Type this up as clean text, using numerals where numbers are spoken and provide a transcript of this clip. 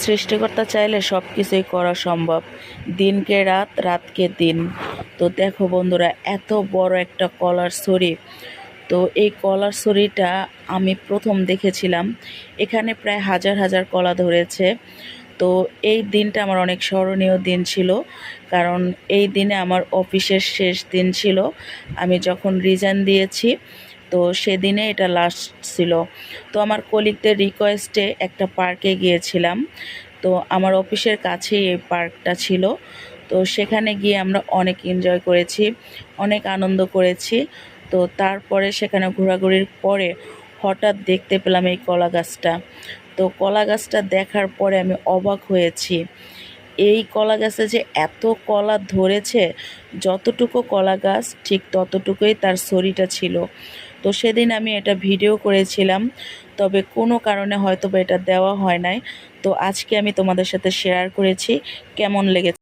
সৃষ্টিকর্তা চাইলে সব কিছুই করা সম্ভব। দিনকে রাত, রাতকে দিন। তো দেখো বন্ধুরা, এত বড় একটা কলার ছড়ি। তো এই কলার ছড়িটা আমি প্রথম দেখেছিলাম। এখানে প্রায় হাজার হাজার কলা ধরেছে। তো এই দিনটা আমার অনেক স্মরণীয় দিন ছিল, কারণ এই দিনে আমার অফিসের শেষ দিন ছিল। আমি যখন রিজাইন দিয়েছি, তো সেদিনে এটা লাস্ট ছিল। তো আমার কলিগদের রিকোয়েস্টে একটা পার্কে গিয়েছিলাম। তো আমার অফিসের কাছেই এই পার্কটা ছিল। তো সেখানে গিয়ে আমরা অনেক এনজয় করেছি, অনেক আনন্দ করেছি। তো তারপরে সেখানে ঘোরাঘুরির পরে হঠাৎ দেখতে পেলাম এই কলা গাছটা। তো কলা গাছটা দেখার পরে আমি অবাক হয়েছি। এই কলা গাছে যে এত কলা ধরেছে, যতটুকু কলা গাছ ঠিক ততটুকুই তার ছড়িটা ছিল। তো সেদিন আমি এটা ভিডিও করেছিলাম, তবে কোনো কারণে হয়তো বা এটা দেওয়া হয় নাই। তো আজকে আমি তোমাদের সাথে শেয়ার করেছি। কেমন লেগেছে?